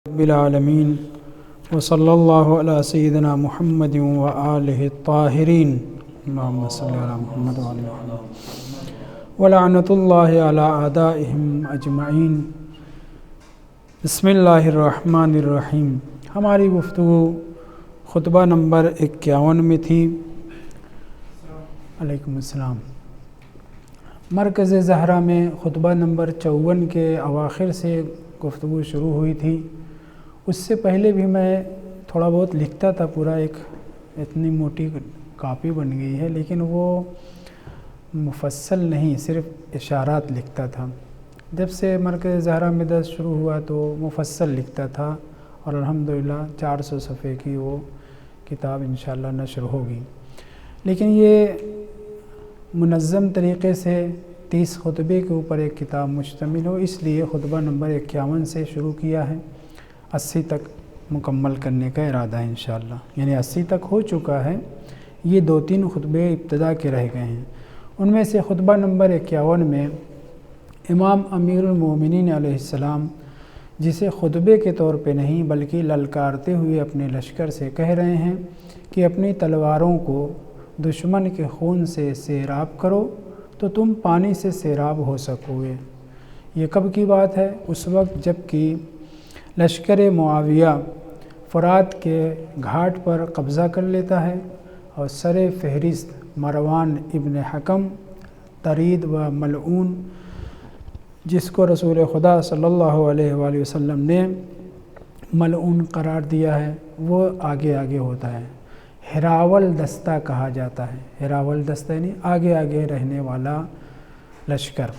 رب العالمین وصلی اللہ علی سیدنا محمد و آلہ الطاہرین اللہم صلی علی محمد و آل محمد ولعنۃ اللہ علی اعدائہم اجمعین۔ بسم اللہ الرحمن الرحیم۔ ہماری گفتگو خطبہ نمبر 51 میں تھی۔ علیکم السلام۔ مرکز زہرا میں خطبہ نمبر 54 کے اواخر سے گفتگو شروع ہوئی تھی۔ اس سے پہلے بھی میں تھوڑا بہت لکھتا تھا، پورا ایک اتنی موٹی کاپی بن گئی ہے، لیکن وہ مفصل نہیں، صرف اشارات لکھتا تھا۔ جب سے مرکز زہرا میں درس شروع ہوا تو مفصل لکھتا تھا، اور الحمدللہ 400 صفحے کی وہ کتاب انشاءاللہ نشر ہوگی۔ لیکن یہ منظم طریقے سے 30 خطبے کے اوپر ایک کتاب مشتمل ہو، اس لیے خطبہ نمبر 51 سے شروع کیا ہے۔ 80 تک مکمل کرنے کا ارادہ ہے انشاءاللہ، یعنی 80 تک ہو چکا ہے، یہ 2-3 خطبے ابتدا کے رہ گئے ہیں۔ ان میں سے خطبہ نمبر 51 میں امام امیر المومنین علیہ السلام، جسے خطبے کے طور پہ نہیں بلکہ للکارتے ہوئے اپنے لشکر سے کہہ رہے ہیں کہ اپنی تلواروں کو دشمن کے خون سے سیراب کرو تو تم پانی سے سیراب ہو سکو گے۔ یہ کب کی بات ہے؟ اس وقت جب کہ لشکر معاویہ فرات کے گھاٹ پر قبضہ کر لیتا ہے، اور سر فہرست مروان ابن حکم طرید و ملعون، جس کو رسول خدا صلی اللہ علیہ وآلہ وسلم نے ملعون قرار دیا ہے، وہ آگے آگے ہوتا ہے۔ ہراول دستہ کہا جاتا ہے۔ ہراول دستہ یعنی آگے آگے رہنے والا لشکر۔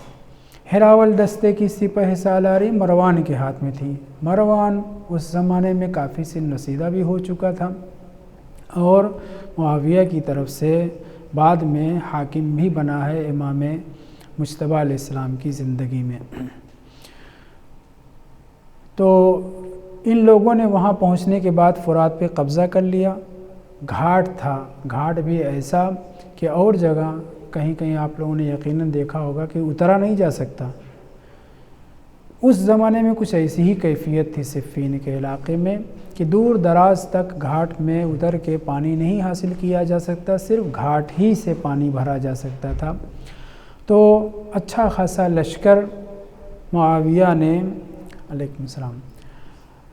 ہراول دستے کی سپہ سالاری مروان کے ہاتھ میں تھی۔ مروان اس زمانے میں کافی سن رسیدہ بھی ہو چکا تھا، اور معاویہ کی طرف سے بعد میں حاکم بھی بنا ہے امام مجتبیٰ علیہ السلام کی زندگی میں۔ تو ان لوگوں نے وہاں پہنچنے کے بعد فرات پہ قبضہ کر لیا۔ گھاٹ تھا، گھاٹ بھی ایسا کہ اور جگہ کہیں کہیں آپ لوگوں نے یقیناً دیکھا ہوگا کہ اترا نہیں جا سکتا۔ اس زمانے میں کچھ ایسی ہی کیفیت تھی صفین کے علاقے میں کہ دور دراز تک گھاٹ میں اتر کے پانی نہیں حاصل کیا جا سکتا، صرف گھاٹ ہی سے پانی بھرا جا سکتا تھا۔ تو اچھا خاصا لشکر معاویہ نے علیکم السلام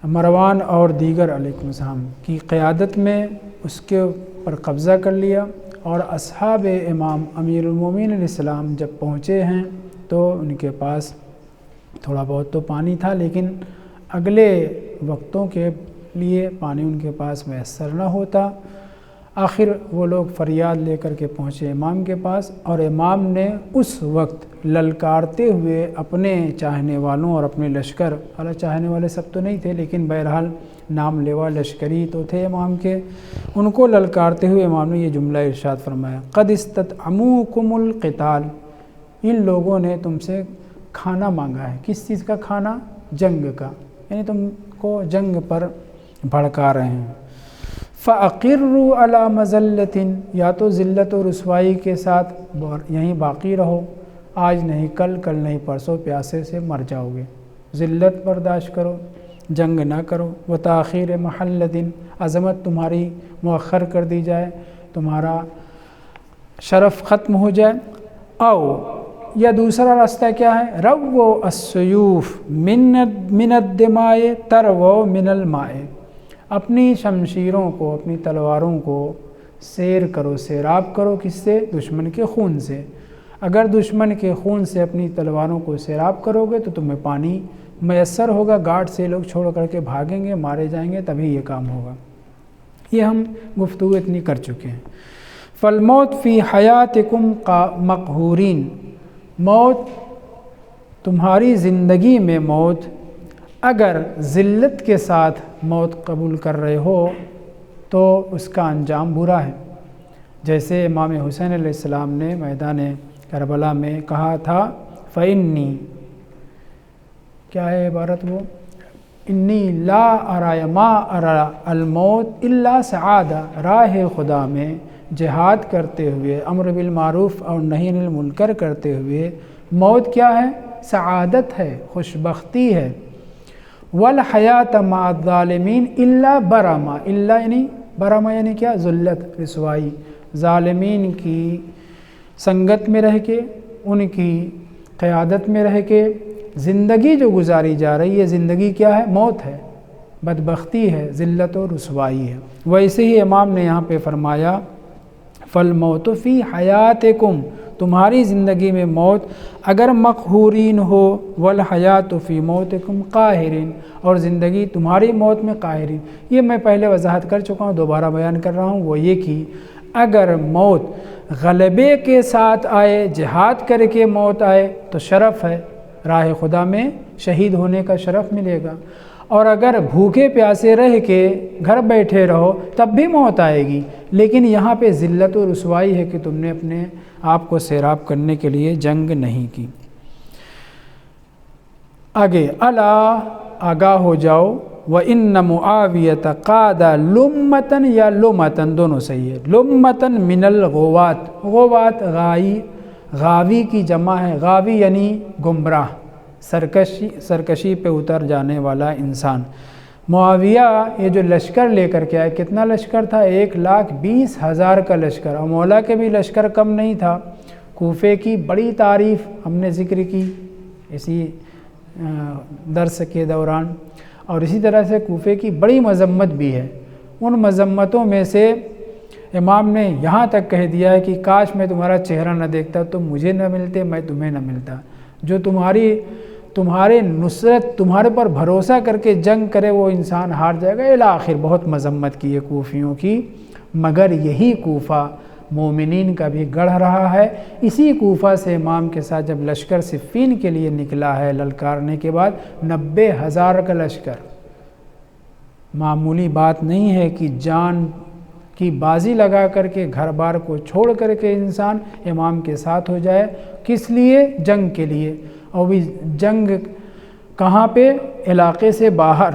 مروان اور دیگر علیکم السلام کی قیادت میں اس کے پر قبضہ کر لیا، اور اصحاب امام امیر المومنین علیہ السلام جب پہنچے ہیں تو ان کے پاس تھوڑا بہت تو پانی تھا، لیکن اگلے وقتوں کے لیے پانی ان کے پاس میسر نہ ہوتا۔ آخر وہ لوگ فریاد لے کر کے پہنچے امام کے پاس، اور امام نے اس وقت للکارتے ہوئے اپنے چاہنے والوں اور اپنے لشکر، حالانکہ چاہنے والے سب تو نہیں تھے لیکن بہرحال نام لیوا لشکری تو تھے امام کے، ان کو للکارتے ہوئے امام نے یہ جملہ ارشاد فرمایا: قد استطعموکم القتال، ان لوگوں نے تم سے کھانا مانگا ہے۔ کس چیز کا کھانا؟ جنگ کا، یعنی تم کو جنگ پر بھڑکا رہے ہیں۔ فَأَقِرُّوا عَلَى مَذَلَّةٍ، یا تو ذلت و رسوائی کے ساتھ یہیں باقی رہو، آج نہیں کل، کل نہیں پرسوں پیاسے سے مر جاؤ گے۔ ذلت برداشت کرو، جنگ نہ کرو۔ وَتَأْخِيرِ مَحَلَّةٍ، عظمت تمہاری مؤخر کر دی جائے، تمہارا شرف ختم ہو جائے۔ او یا دوسرا راستہ کیا ہے؟ رَوُّوا السُّيُوفَ مِنَ الدِّمَاءِ تَرْوَوْا مِنَ الْمَاءِ، اپنی شمشیروں کو، اپنی تلواروں کو سیر کرو، سیراب کرو، کس سے؟ دشمن کے خون سے۔ اگر دشمن کے خون سے اپنی تلواروں کو سیراب کرو گے تو تمہیں پانی میسر ہوگا، گھاٹ سے لوگ چھوڑ کر کے بھاگیں گے، مارے جائیں گے، تبھی یہ کام ہوگا۔ یہ ہم گفتگو اتنی کر چکے ہیں۔ فالموت فی حیاتکم مقہورین، موت تمہاری زندگی میں، موت اگر ذلت کے ساتھ موت قبول کر رہے ہو تو اس کا انجام برا ہے۔ جیسے امام حسین علیہ السلام نے میدان کربلا میں کہا تھا: فَإِنِّي، کیا ہے عبارت وہ؟ انی لا ارى ما ارى الموت الا سعادہ، راہ خدا میں جہاد کرتے ہوئے، امر بالمعروف اور نہی عن المنکر کرتے ہوئے موت کیا ہے؟ سعادت ہے، خوش بختی ہے۔ والحیات مع الظالمین الا برما، الا یعنی برما یعنی کیا؟ ذلت، رسوائی، ظالمین کی سنگت میں رہ کے، ان کی قیادت میں رہ کے زندگی جو گزاری جا رہی ہے، زندگی کیا ہے؟ موت ہے، بدبختی ہے، ذلت و رسوائی ہے۔ ویسے ہی امام نے یہاں پہ فرمایا فالموت فی حیاتکم، تمہاری زندگی میں موت اگر مقہورین ہو، والحیات فی موتکم قاہرین، اور زندگی تمہاری موت میں قاہرین۔ یہ میں پہلے وضاحت کر چکا ہوں، دوبارہ بیان کر رہا ہوں، وہ یہ کہ اگر موت غلبے کے ساتھ آئے، جہاد کر کے موت آئے تو شرف ہے، راہ خدا میں شہید ہونے کا شرف ملے گا، اور اگر بھوکے پیاسے رہ کے گھر بیٹھے رہو تب بھی موت آئے گی، لیکن یہاں پہ ذلت و رسوائی ہے کہ تم نے اپنے آپ کو سیراب کرنے کے لیے جنگ نہیں کی۔ آگے الا، آگاہ ہو جاؤ، وَإِنَّ مُعَاوِيَةَ قَادَ لُمَّةً یا لُمَّةً دونوں صحیح ہے، لُمَّةً من الغوات، غوات غاوی کی جمع ہے، غاوی یعنی گمراہ، سرکشی پہ اتر جانے والا انسان۔ معاویہ یہ جو لشکر لے کر کے آئے، کتنا لشکر تھا؟ 1,20,000 کا لشکر، اور مولا کے بھی لشکر کم نہیں تھا۔ کوفے کی بڑی تعریف ہم نے ذکر کی اسی درس کے دوران، اور اسی طرح سے کوفے کی بڑی مذمت بھی ہے۔ ان مذمتوں میں سے امام نے یہاں تک کہہ دیا ہے کہ کاش میں تمہارا چہرہ نہ دیکھتا، تم مجھے نہ ملتے، میں تمہیں نہ ملتا۔ جو تمہارے نصرت، تمہارے پر بھروسہ کر کے جنگ کرے وہ انسان ہار جائے گا، الی آخر بہت مذمت کی ہے کوفیوں کی۔ مگر یہی کوفہ مومنین کا بھی گڑھ رہا ہے۔ اسی کوفہ سے امام کے ساتھ جب لشکر صفین کے لیے نکلا ہے للکارنے کے بعد، 90,000 کا لشکر، معمولی بات نہیں ہے کہ جان کی بازی لگا کر کے گھر بار کو چھوڑ کر کے انسان امام کے ساتھ ہو جائے۔ کس لیے؟ جنگ کے لیے، اور بھی جنگ کہاں پہ؟ علاقے سے باہر،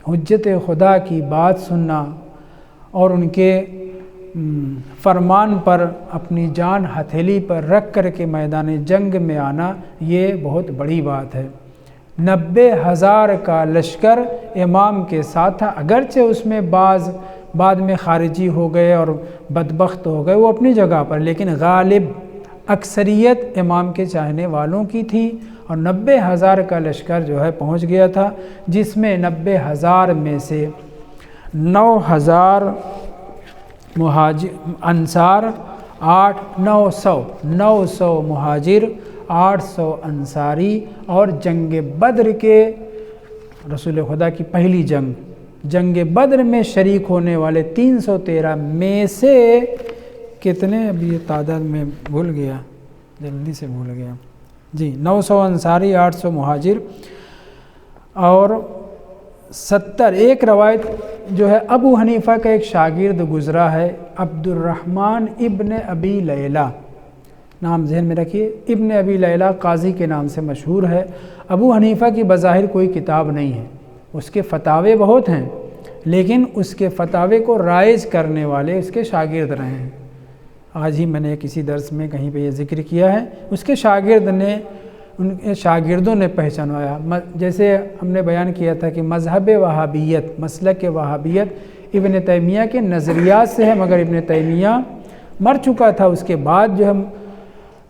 حجت خدا کی بات سننا اور ان کے فرمان پر اپنی جان ہتھیلی پر رکھ کر کے میدان جنگ میں آنا، یہ بہت بڑی بات ہے۔ 90,000 کا لشکر امام کے ساتھ تھا، اگرچہ اس میں بعد میں خارجی ہو گئے اور بدبخت ہو گئے، وہ اپنی جگہ پر، لیکن غالب اکثریت امام کے چاہنے والوں کی تھی، اور 90,000 کا لشکر جو ہے پہنچ گیا تھا، جس میں 90,000 میں سے 9,000 انصار، 900 مہاجر، 800 انصاری، اور جنگ بدر کے، رسول خدا کی پہلی جنگ بدر میں شریک ہونے والے 313 میں سے کتنے، ابھی یہ تعداد میں بھول گیا، جلدی سے بھول گیا جی، 900 انصاری، 800 مہاجر، اور 70، ایک روایت جو ہے ابو حنیفہ کا ایک شاگرد گزرا ہے، عبد الرحمن ابن ابی لیلہ، نام ذہن میں رکھیے، ابن ابی لیلہ قاضی کے نام سے مشہور ہے۔ ابو حنیفہ کی بظاہر کوئی کتاب نہیں ہے، اس کے فتاوے بہت ہیں، لیکن اس کے فتاوے کو رائج کرنے والے اس کے شاگرد رہے ہیں۔ آج ہی میں نے کسی درس میں کہیں پہ یہ ذکر کیا ہے، اس کے ان کے شاگردوں نے پہچانوایا، جیسے ہم نے بیان کیا تھا کہ مذہب وہابیت، مسلک وہابیت ابن تیمیہ کے نظریات سے ہے، مگر ابن تیمیہ مر چکا تھا، اس کے بعد جو ہم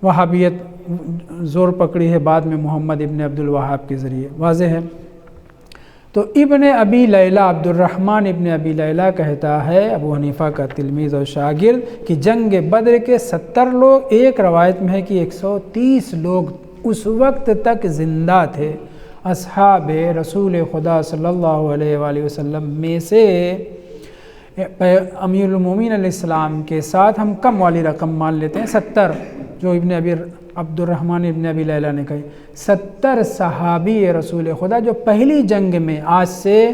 وہابیت زور پکڑی ہے بعد میں محمد ابن عبد الوہاب کے ذریعے، واضح ہے۔ تو ابن ابی لیلہ، عبد الرحمن ابن ابی لیلہ کہتا ہے، ابو حنیفہ کا تلمیذ اور شاگرد، کہ جنگ بدر کے 70 لوگ، ایک روایت میں ہے کہ 130 لوگ اس وقت تک زندہ تھے، اصحاب رسول خدا صلی اللہ علیہ وآلہ وسلم میں سے۔ امیر المومنین علیہ السلام کے ساتھ ہم کم والی رقم مان لیتے ہیں، 70، جو عبد الرحمن ابن ابی لیلہ نے کہی، 70 صحابی رسول خدا جو پہلی جنگ میں، آج سے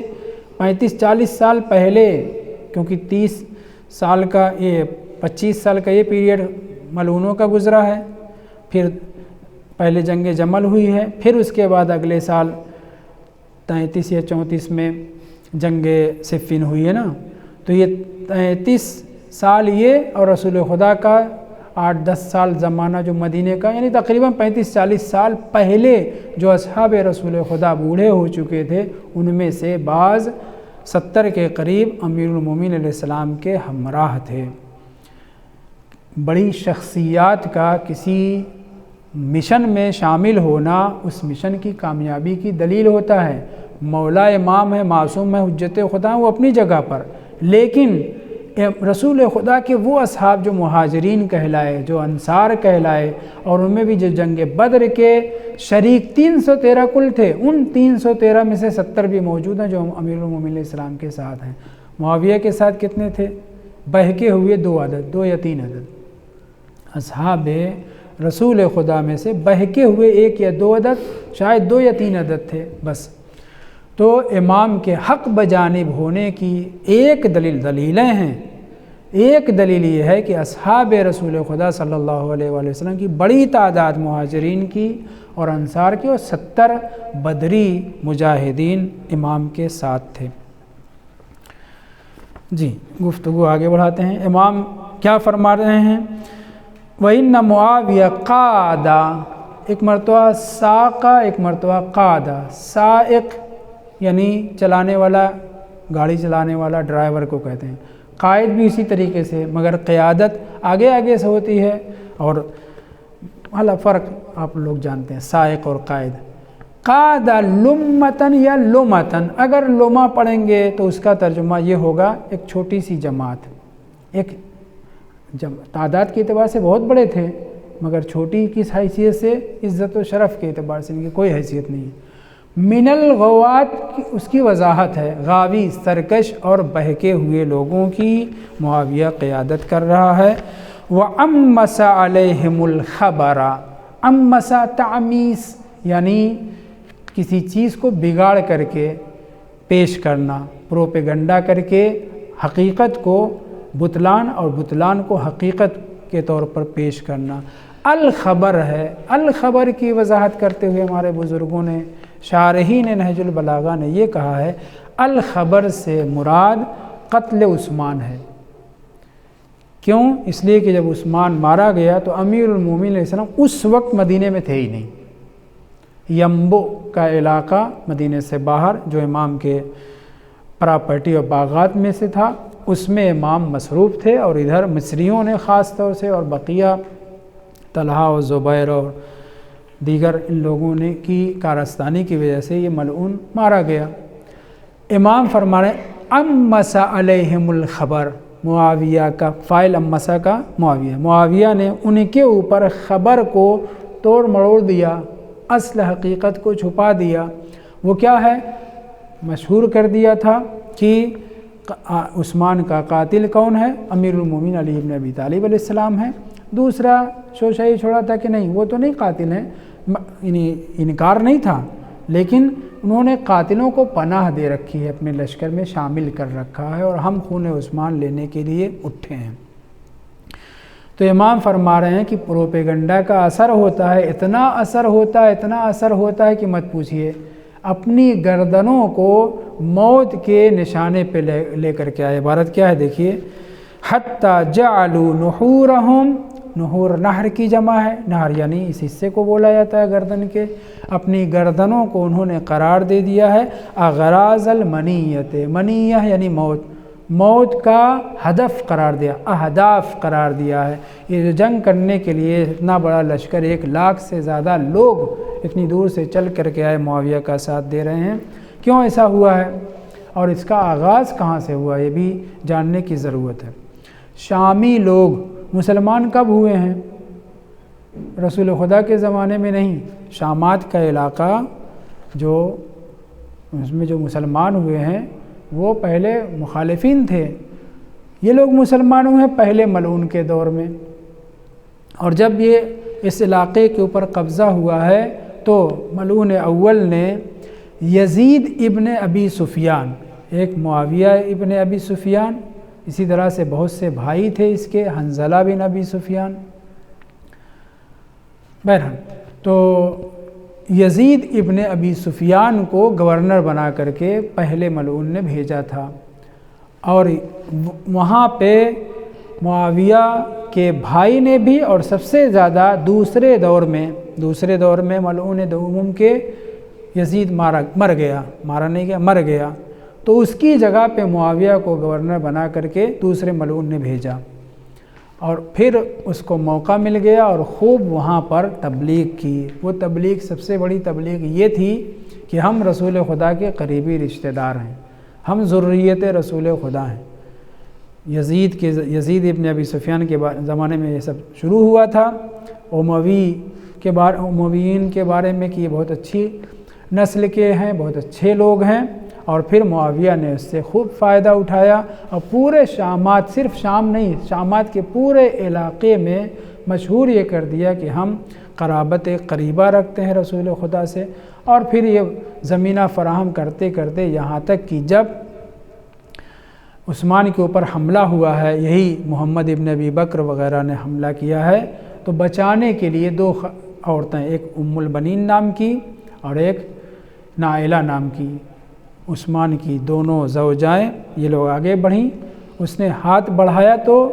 35-40 سال پہلے، کیونکہ 30 سال کا یہ 25 سال کا یہ پیریڈ ملعونوں کا گزرا ہے، پھر پہلے جنگ جمل ہوئی ہے، پھر اس کے بعد اگلے سال 33 یا 34 میں جنگ صفین ہوئی ہے نا، تو یہ 33 سال یہ، اور رسول خدا کا 8-10 سال زمانہ جو مدینے کا، یعنی تقریباً 35-40 سال پہلے جو اصحاب رسول خدا بوڑھے ہو چکے تھے، ان میں سے بعض 70 کے قریب امیر المومنین علیہ السلام کے ہمراہ تھے۔ بڑی شخصیات کا کسی مشن میں شامل ہونا اس مشن کی کامیابی کی دلیل ہوتا ہے۔ مولا امام ہے، معصوم ہے، حجت خدا، وہ اپنی جگہ پر، لیکن رسول خدا کے وہ اصحاب جو مہاجرین کہلائے، جو انصار کہلائے، اور ان میں بھی جو جنگ بدر کے شریک 313 کل تھے، ان 313 میں سے 70 بھی موجود ہیں جو امیر المومنین علیہ السلام کے ساتھ ہیں۔ معاویہ کے ساتھ کتنے تھے؟ بہکے ہوئے 2 عدد، 2 یا 3 عدد۔ اصحاب رسول خدا میں سے بہکے ہوئے 1 یا 2 عدد، شاید 2 یا 3 عدد تھے بس۔ تو امام کے حق بجانب ہونے کی ایک دلیلیں ہیں۔ ایک دلیل یہ ہے کہ اصحاب رسول خدا صلی اللہ علیہ وآلہ وسلم کی بڑی تعداد مہاجرین کی اور انصار کی، اور 70 بدری مجاہدین امام کے ساتھ تھے۔ جی گفتگو آگے بڑھاتے ہیں۔ امام کیا فرما رہے ہیں؟ وَإِنَّ مُعَاوِيَ قَادَ، ایک مرتبہ ساقہ، ایک مرتبہ قادہ۔ سائق یعنی چلانے والا، گاڑی چلانے والا، ڈرائیور کو کہتے ہیں۔ قائد بھی اسی طریقے سے، مگر قیادت آگے آگے سے ہوتی ہے، اور والا فرق آپ لوگ جانتے ہیں، سائق اور قائد۔ قاد لمتن یا لمتن، اگر لما پڑھیں گے تو اس کا ترجمہ یہ ہوگا ایک چھوٹی سی جماعت۔ ایک تعداد کے اعتبار سے بہت بڑے تھے، مگر چھوٹی کس حیثیت سے؟ عزت و شرف کے اعتبار سے ان کی کوئی حیثیت نہیں ہے۔ من الغوات اس کی وضاحت ہے، غاوی، سرکش اور بہکے ہوئے لوگوں کی معاویہ قیادت کر رہا ہے۔ وَأَمَّسَ عَلَيْهِمُ الْخَبَرَ، أَمَّسَ تعمیس یعنی کسی چیز کو بگاڑ کر کے پیش کرنا، پروپیگنڈا کر کے حقیقت کو بتلان اور بتلان کو حقیقت کے طور پر پیش کرنا۔ الخبر ہے، الخبر کی وضاحت کرتے ہوئے ہمارے بزرگوں نے، شارحین نہج البلاغہ نے یہ کہا ہے، الخبر سے مراد قتل عثمان ہے۔ کیوں؟ اس لیے کہ جب عثمان مارا گیا تو امیر المومنین علیہ السلام اس وقت مدینے میں تھے ہی نہیں۔ ینبو کا علاقہ مدینے سے باہر جو امام کے پراپرٹی اور باغات میں سے تھا، اس میں امام مصروف تھے، اور ادھر مصریوں نے خاص طور سے، اور بقیہ طلحہ و زبیر اور دیگر ان لوگوں نے کی کارستانی کی وجہ سے یہ ملعون مارا گیا۔ امام فرما رہے ہیں امس علیہم الخبر، معاویہ کا فاعل امسا کا معاویہ، معاویہ نے ان کے اوپر خبر کو توڑ مروڑ دیا، اصل حقیقت کو چھپا دیا۔ وہ کیا ہے؟ مشہور کر دیا تھا کہ عثمان کا قاتل کون ہے؟ امیر المومنین علی بن ابی طالب علیہ السلام ہے۔ دوسرا شوشہ یہ چھوڑا تھا کہ نہیں، وہ تو نہیں قاتل ہیں، انکار نہیں تھا، لیکن انہوں نے قاتلوں کو پناہ دے رکھی ہے، اپنے لشکر میں شامل کر رکھا ہے، اور ہم خون عثمان لینے کے لیے اٹھے ہیں۔ تو امام فرما رہے ہیں کہ پروپیگنڈا کا اثر ہوتا ہے، اتنا اثر ہوتا ہے، اتنا اثر ہوتا ہے کہ مت پوچھئے۔ اپنی گردنوں کو موت کے نشانے پہ لے کر کے آئے۔ عبارت کیا ہے دیکھیے، حتی جعلوا نحورہم، نحور نہر کی جمع ہے، نہر یعنی اس حصے کو بولا جاتا ہے گردن کے، اپنی گردنوں کو انہوں نے قرار دے دیا ہے اغراض المنیت، منیہ یعنی موت، موت کا ہدف قرار دیا، اہداف قرار دیا ہے۔ یہ جو جنگ کرنے کے لیے اتنا بڑا لشکر، 1 لاکھ سے زیادہ لوگ اتنی دور سے چل کر کے آئے، معاویہ کا ساتھ دے رہے ہیں، کیوں ایسا ہوا ہے اور اس کا آغاز کہاں سے ہوا، یہ بھی جاننے کی ضرورت ہے۔ شامی لوگ مسلمان کب ہوئے ہیں؟ رسول خدا کے زمانے میں نہیں، شامات کا علاقہ جو اس میں جو مسلمان ہوئے ہیں وہ پہلے مخالفین تھے، یہ لوگ مسلمان ہوئے ہیں پہلے ملعون کے دور میں، اور جب یہ اس علاقے کے اوپر قبضہ ہوا ہے تو ملعون اول نے یزید ابن ابی سفیان، ایک معاویہ ابن ابی سفیان، اسی طرح سے بہت سے بھائی تھے اس کے، حنظلہ بن ابی سفیان، بہرحال تو یزید ابن ابی سفیان کو گورنر بنا کر کے پہلے ملعون نے بھیجا تھا، اور وہاں پہ معاویہ کے بھائی نے بھی، اور سب سے زیادہ دوسرے دور میں ملعون دوم کے یزید مر گیا، تو اس کی جگہ پہ معاویہ کو گورنر بنا کر کے دوسرے ملعون نے بھیجا، اور پھر اس کو موقع مل گیا اور خوب وہاں پر تبلیغ کی۔ وہ تبلیغ، سب سے بڑی تبلیغ یہ تھی کہ ہم رسول خدا کے قریبی رشتہ دار ہیں، ہم ذریت رسول خدا ہیں۔ یزید ابن ابی سفیان کے زمانے میں یہ سب شروع ہوا تھا، امویین کے بارے میں کہ یہ بہت اچھی نسل کے ہیں، بہت اچھے لوگ ہیں، اور پھر معاویہ نے اس سے خوب فائدہ اٹھایا، اور پورے شامات، صرف شام نہیں، شامات کے پورے علاقے میں مشہور یہ کر دیا کہ ہم قرابت قریبہ رکھتے ہیں رسول خدا سے، اور پھر یہ زمینہ فراہم کرتے کرتے یہاں تک کہ جب عثمان کے اوپر حملہ ہوا ہے، یہی محمد ابن ابی بکر وغیرہ نے حملہ کیا ہے، تو بچانے کے لیے 2 عورتیں، ایک ام البنین نام کی اور ایک نائلہ نام کی، عثمان کی دونوں زوجائیں، یہ لوگ آگے بڑھیں۔ اس نے ہاتھ بڑھایا تو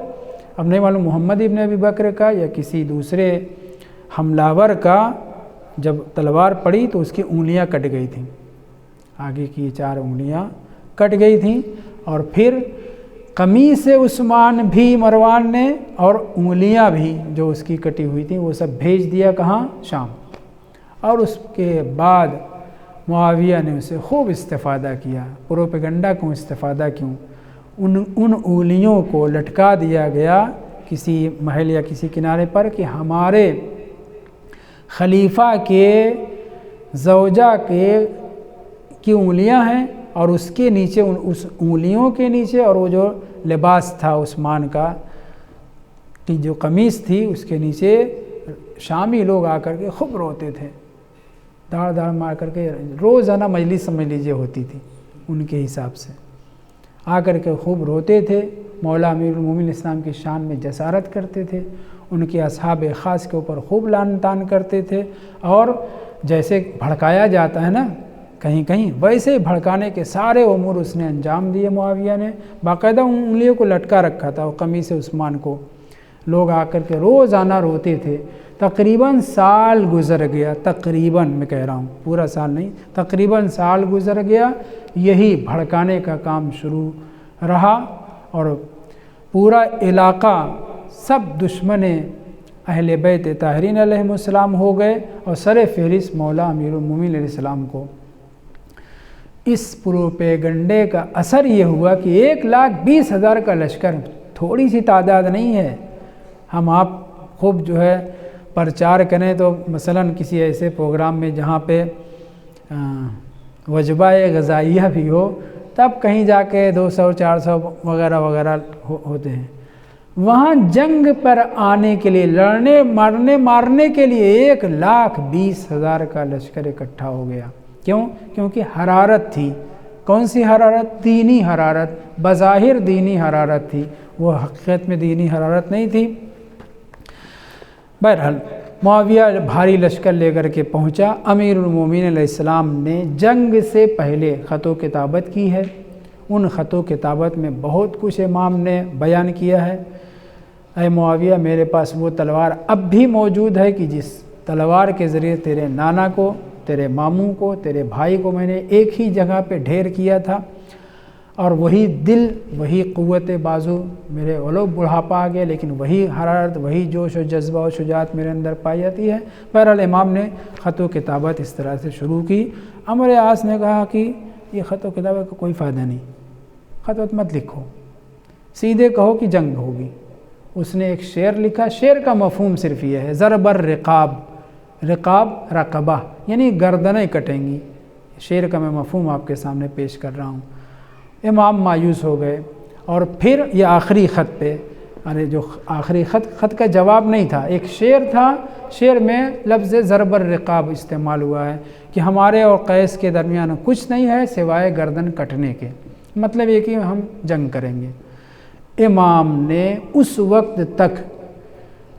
اب نہیں معلوم محمد ابن ابی بکر کا یا کسی دوسرے حملہ کا، جب تلوار پڑی تو اس کی انگلیاں کٹ گئی تھیں، آگے کی 4 انگلیاں کٹ گئی تھیں، اور پھر قمیص عثمان بھی مروان نے، اور انگلیاں بھی جو اس کی کٹی ہوئی تھیں وہ سب بھیج دیا، کہاں؟ شام۔ اور اس کے بعد معاویہ نے اسے خوب استفادہ کیا، پروپیگنڈا کو استفادہ کیوں، ان انگلیوں کو لٹکا دیا گیا کسی محل یا کسی کنارے پر کہ ہمارے خلیفہ کے زوجہ کی انگلیاں ہیں، اور اس کے نیچے، اس انگلیوں کے نیچے، اور وہ جو لباس تھا عثمان کا کی جو قمیص تھی اس کے نیچے شامی لوگ آ کر کے خوب روتے تھے، داڑ مار کر کے، روزانہ مجلس سمجھ لیجیے ہوتی تھی ان کے حساب سے، آ کر کے خوب روتے تھے، مولا امیر المومنین اسلام کی شان میں جسارت کرتے تھے، ان کے اصحاب خاص کے اوپر خوب لعن طعن کرتے تھے، اور جیسے بھڑکایا جاتا ہے نا کہیں کہیں، ویسے بھڑکانے کے سارے امور اس نے انجام دیے۔ معاویہ نے باقاعدہ انگلیوں کو لٹکا رکھا تھا، وہ قمیص عثمان کو، لوگ آ کر کے روزانہ روتے تھے۔ تقریباً سال گزر گیا، تقریباً میں کہہ رہا ہوں، پورا سال نہیں، تقریباً سال گزر گیا، یہی بھڑکانے کا کام شروع رہا، اور پورا علاقہ سب دشمن اہل بیت طاہرین علیہم السلام ہو گئے، اور سر فہرست مولا امیر المومنین علیہ السلام کو۔ اس پروپیگنڈے کا اثر یہ ہوا کہ 1,20,000 کا لشکر تھوڑی سی تعداد نہیں ہے۔ ہم آپ خوب جو ہے پرچار کریں تو مثلاً کسی ایسے پروگرام میں جہاں پہ وجبہ غذائیہ بھی ہو، تب کہیں جا کے 200-400 وغیرہ وغیرہ ہوتے ہیں، وہاں جنگ پر آنے کے لیے، لڑنے مارنے کے لیے 1,20,000 کا لشکر اکٹھا ہو گیا۔ کیوں؟ کیونکہ حرارت تھی۔ کون سی حرارت؟ دینی حرارت، بظاہر دینی حرارت تھی، وہ حقیقت میں دینی حرارت نہیں تھی۔ بہرحال معاویہ بھاری لشکر لے کر کے پہنچا۔ امیر المومنین علیہ السلام نے جنگ سے پہلے خط و کتابت کی ہے، ان خط و کتابت میں بہت کچھ امام نے بیان کیا ہے۔ اے معاویہ، میرے پاس وہ تلوار اب بھی موجود ہے کہ جس تلوار کے ذریعے تیرے نانا کو، تیرے ماموں کو، تیرے بھائی کو میں نے ایک ہی جگہ پہ ڈھیر کیا تھا، اور وہی دل، وہی قوت بازو، میرے ولو بڑھاپا آ گیا لیکن وہی حرارت، وہی جوش و جذبہ و شجاعت میرے اندر پائی جاتی ہے۔ بہرحال امام نے خط و کتابت اس طرح سے شروع کی۔ عمرو عاص نے کہا کہ یہ خط و کتابت کا کوئی فائدہ نہیں، خط مت لکھو، سیدھے کہو کہ جنگ ہوگی۔ اس نے ایک شعر لکھا، شعر کا مفہوم صرف یہ ہے، ضرب الرقاب، رقاب رقبہ یعنی گردنیں کٹیں گی۔ شعر کا میں مفہوم آپ کے سامنے پیش کر رہا ہوں۔ امام مایوس ہو گئے، اور پھر یہ آخری خط پہ، جو آخری خط کا جواب نہیں تھا، ایک شعر تھا، شعر میں لفظ ضرب الرقاب استعمال ہوا ہے کہ ہمارے اور قیس کے درمیان کچھ نہیں ہے سوائے گردن کٹنے کے، مطلب یہ کہ ہم جنگ کریں گے۔ امام نے اس وقت تک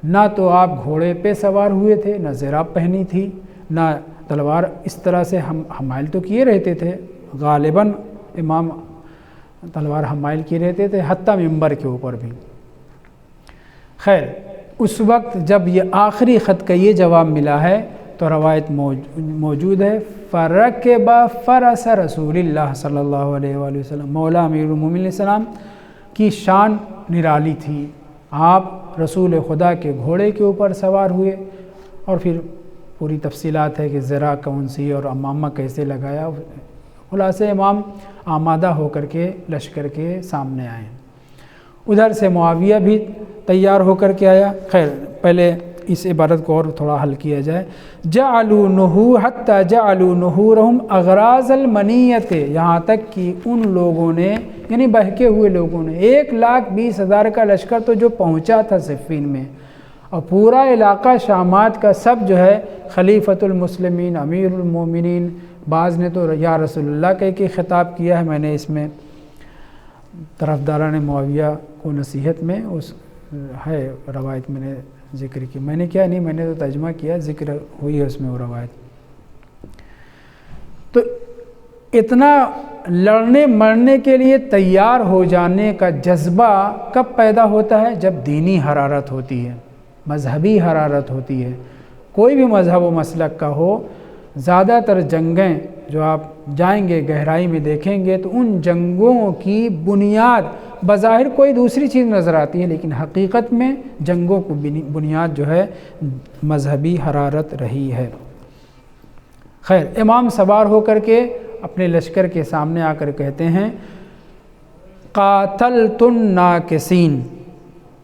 نہ تو آپ گھوڑے پہ سوار ہوئے تھے، نہ زراب پہنی تھی، نہ تلوار اس طرح سے حمائل تو کیے رہتے تھے، غالباً امام تلوار حمائل کیے رہتے تھے، حتیٰ منبر کے اوپر بھی۔ خیر اس وقت جب یہ آخری خط کا یہ جواب ملا ہے تو روایت موجود ہے، فرکب فرس رسول اللہ صلی اللہ علیہ وآلہ وسلم، مولا امیر المومنین علیہ السلام کی شان نرالی تھی، آپ رسول خدا کے گھوڑے کے اوپر سوار ہوئے، اور پھر پوری تفصیلات ہے کہ ذرا کون سی اور امامہ کیسے لگایا۔ خلاصہ امام آمادہ ہو کر کے لشکر کے سامنے آئے، ادھر سے معاویہ بھی تیار ہو کر کے آیا۔ خیر پہلے اس عبارت کو اور تھوڑا حل کیا جائے، جعلوا نحو حتی جعلوا نحورہم اغراض المنیت، یہاں تک کہ ان لوگوں نے یعنی بہکے ہوئے لوگوں نے 1,20,000 کا لشکر تو جو پہنچا تھا صفین میں، اور پورا علاقہ شامات کا سب جو ہے خلیفۃ المسلمین امیر المومنین، بعض نے تو یا رسول اللہ کہہ کے خطاب کیا ہے، میں نے اس میں طرفداران معاویہ کو نصیحت میں اس ہے روایت میں نے ذکر کی، میں نے کیا نہیں، میں نے تو ترجمہ کیا، ذکر ہوئی ہے اس میں وہ روایت۔ تو اتنا لڑنے مرنے کے لیے تیار ہو جانے کا جذبہ کب پیدا ہوتا ہے؟ جب دینی حرارت ہوتی ہے، مذہبی حرارت ہوتی ہے، کوئی بھی مذہب و مسلک کا ہو۔ زیادہ تر جنگیں جو آپ جائیں گے گہرائی میں دیکھیں گے تو ان جنگوں کی بنیاد بظاہر کوئی دوسری چیز نظر آتی ہے، لیکن حقیقت میں جنگوں کو بنیاد جو ہے مذہبی حرارت رہی ہے۔ خیر امام سوار ہو کر کے اپنے لشکر کے سامنے آ کر کہتے ہیں، قاتلت الناکسین،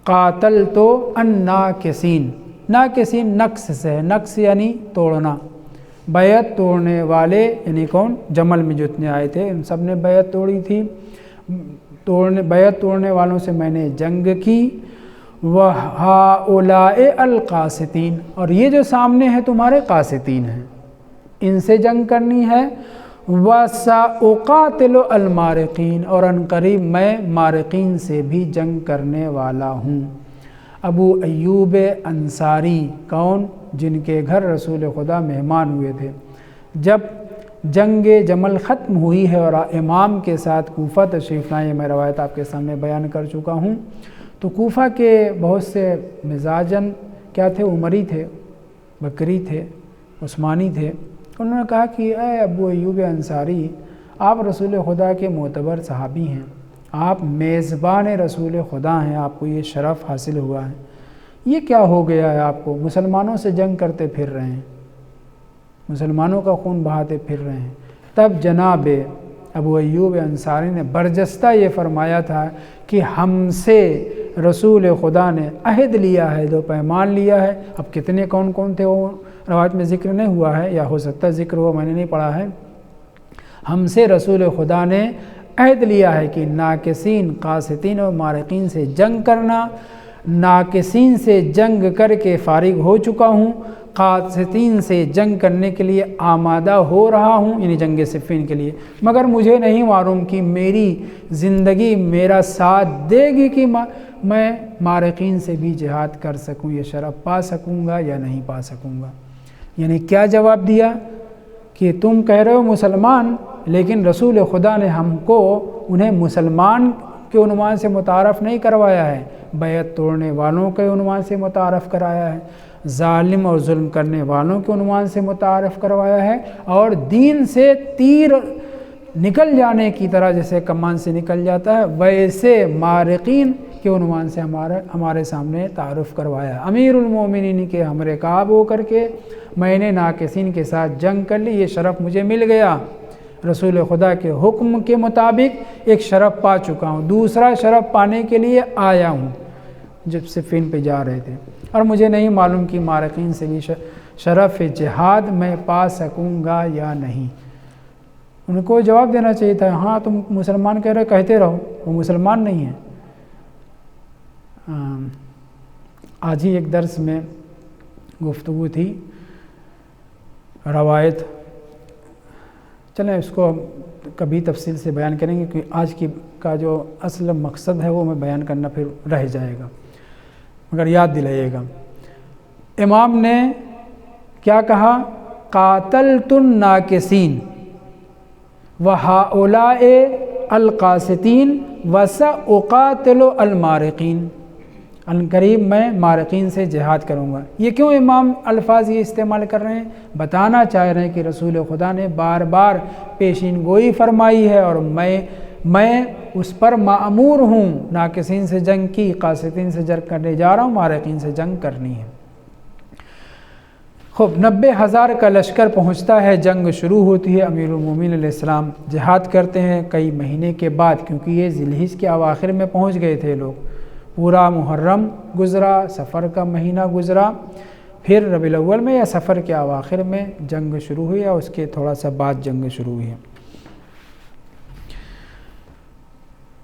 قاتلت الناکسین، ناکسین نقص سے ہے، نقص یعنی توڑنا، بیعت توڑنے والے یعنی کون؟ جمل میں جو اتنے آئے تھے ان سب نے بیعت توڑی تھی، بیعت توڑنے والوں سے میں نے جنگ کی، وَهَؤُلَاءِ الْقَاسِطِينَ، اور یہ جو سامنے ہیں تمہارے قاسطین ہیں، ان سے جنگ کرنی ہے، وَسَأُقَاتِلُ الْمَارِقِينَ، اور عنقریب میں مارقین سے بھی جنگ کرنے والا ہوں۔ ابو ایوب انصاری کون؟ جن کے گھر رسول خدا مہمان ہوئے تھے، جب جنگ جمل ختم ہوئی ہے اور امام کے ساتھ کوفہ تشریف لائے، میں روایت آپ کے سامنے بیان کر چکا ہوں، تو کوفہ کے بہت سے مزاجن کیا تھے؟ عمری تھے، بکری تھے، عثمانی تھے۔ انہوں نے کہا کہ اے ابو ایوب انصاری، آپ رسول خدا کے معتبر صحابی ہیں، آپ میزبان رسول خدا ہیں، آپ کو یہ شرف حاصل ہوا ہے، یہ کیا ہو گیا ہے آپ کو؟ مسلمانوں سے جنگ کرتے پھر رہے ہیں، مسلمانوں کا خون بہاتے پھر رہے ہیں۔ تب جناب ابو ایوب انصاری نے برجستہ یہ فرمایا تھا کہ ہم سے رسول خدا نے عہد لیا ہے، دو پیمان لیا ہے۔ اب کتنے کون کون تھے وہ روایت میں ذکر نہیں ہوا ہے، یا ہو سکتا ہے ذکر ہوا، میں نے نہیں پڑھا ہے۔ ہم سے رسول خدا نے عہد لیا ہے کہ ناکسین، قاسطین اور مارقین سے جنگ کرنا، ناکسین سے جنگ کر کے فارغ ہو چکا ہوں، قاسطین سے جنگ کرنے کے لیے آمادہ ہو رہا ہوں، یعنی جنگ صفین کے لیے، مگر مجھے نہیں معلوم کہ میری زندگی میرا ساتھ دے گی کہ میں مارقین سے بھی جہاد کر سکوں، یہ شرف پا سکوں گا یا نہیں پا سکوں گا۔ یعنی کیا جواب دیا کہ تم کہہ رہے ہو مسلمان، لیکن رسول خدا نے ہم کو انہیں مسلمان کے عنوان سے متعارف نہیں کروایا ہے، بیعت توڑنے والوں کے عنوان سے متعارف کرایا ہے، ظالم اور ظلم کرنے والوں کے عنوان سے متعارف کروایا ہے، اور دین سے تیر نکل جانے کی طرح جیسے کمان سے نکل جاتا ہے ویسے مارقین کے عنوان سے ہمارے سامنے تعارف کروایا ہے۔ امیر المومنین کے ہم رکاب ہو کر کے میں نے ناکسین کے ساتھ جنگ کر لی، یہ شرف مجھے مل گیا، رسول خدا کے حکم کے مطابق ایک شرف پا چکا ہوں، دوسرا شرف پانے کے لیے آیا ہوں جب صفین پہ جا رہے تھے، اور مجھے نہیں معلوم کہ مارقین سے بھی شرف جہاد میں پا سکوں گا یا نہیں۔ ان کو جواب دینا چاہیے تھا، ہاں تم مسلمان کہہ رہے کہتے رہو، وہ مسلمان نہیں ہیں۔ آج ہی ایک درس میں گفتگو تھی، روایت، چلیں اس کو کبھی تفصیل سے بیان کریں گے، کیونکہ آج کی کا جو اصل مقصد ہے وہ میں بیان کرنا پھر رہ جائے گا، مگر یاد دلائیے گا۔ امام نے کیا کہا؟ قاتلت الناکسین وَهَؤُلَاءِ الْقَاسِطِينَ وَسَأُقَاتِلُ الْمَارِقِينَ، عنقریب میں مارقین سے جہاد کروں گا۔ یہ کیوں امام الفاظ یہ استعمال کر رہے ہیں؟ بتانا چاہ رہے ہیں کہ رسول خدا نے بار بار پیشین گوئی فرمائی ہے اور میں اس پر مأمور ہوں، ناقصین سے جنگ کی، قاسطین سے جنگ کرنے جا رہا ہوں، مارقین سے جنگ کرنی ہے۔ خوب 90,000 کا لشکر پہنچتا ہے، جنگ شروع ہوتی ہے، امیر المومنین علیہ السلام جہاد کرتے ہیں کئی مہینے کے بعد، کیونکہ یہ ذی الحجہ کے اواخر میں پہنچ گئے تھے لوگ۔ پورا محرم گزرا، سفر کا مہینہ گزرا، پھر ربیع الاول میں یا سفر کے اواخر میں جنگ شروع ہوئی، یا اس کے تھوڑا سا بعد جنگ شروع ہوئی ہے۔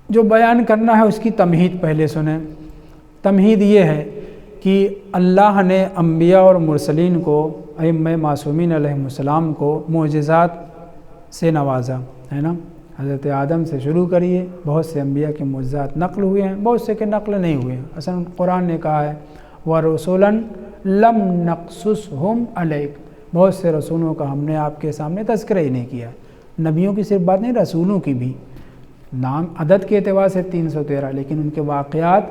جو بیان کرنا ہے اس کی تمہید پہلے سنیں۔ تمہید یہ ہے کہ اللہ نے انبیاء اور مرسلین کو، ائمہ معصومین علیہ السلام کو معجزات سے نوازا ہے نا۔ حضرت آدم سے شروع کریے، بہت سے انبیاء کے معجزات نقل ہوئے ہیں، بہت سے کے نقل نہیں ہوئے ہیں۔ اصلا قرآن نے کہا ہے وَرُسُلًا لَمْ نَقْصُصْهُمْ عَلَيْكَ، بہت سے رسولوں کا ہم نے آپ کے سامنے تذکرہ ہی نہیں کیا۔ نبیوں کی صرف بات نہیں، رسولوں کی بھی، نام عدد کے اعتبار سے 313، لیکن ان کے واقعات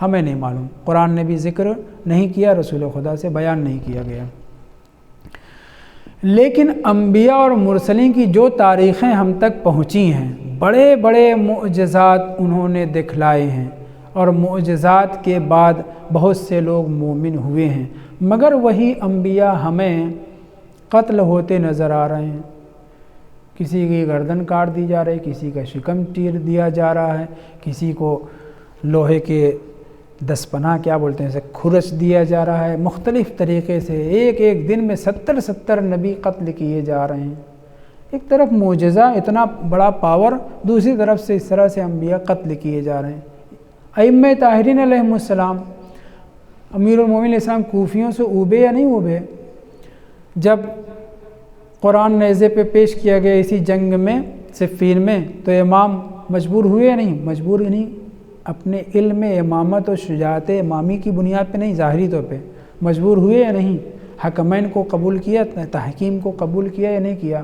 ہمیں نہیں معلوم، قرآن نے بھی ذکر نہیں کیا، رسول خدا سے بیان نہیں کیا گیا۔ لیکن انبیاء اور مرسلین کی جو تاریخیں ہم تک پہنچی ہیں، بڑے بڑے معجزات انہوں نے دکھلائے ہیں، اور معجزات کے بعد بہت سے لوگ مومن ہوئے ہیں، مگر وہی انبیاء ہمیں قتل ہوتے نظر آ رہے ہیں۔ کسی کی گردن کاٹ دی جا رہی، کسی کا شکم چیر دیا جا رہا ہے، کسی کو لوہے کے دسپنا کیا بولتے ہیں اسے کھرچ دیا جا رہا ہے، مختلف طریقے سے ایک ایک دن میں 70 نبی قتل کیے جا رہے ہیں۔ ایک طرف معجزہ، اتنا بڑا پاور، دوسری طرف سے اس طرح سے انبیاء قتل کیے جا رہے ہیں۔ ائمہ طاہرین علیہ السلام، امیر المومنین علیہ السلام کوفیوں سے اوبے یا نہیں اوبے؟ جب قرآن نیزے پہ پیش کیا گیا اسی جنگ میں، صفین میں، تو امام مجبور ہوئے یا نہیں؟ مجبور نہیں، اپنے علم امامت و شجاعت امامی کی بنیاد پہ نہیں، ظاہری طور پہ مجبور ہوئے یا نہیں؟ حکمین کو قبول کیا، تحکیم کو قبول کیا یا نہیں کیا؟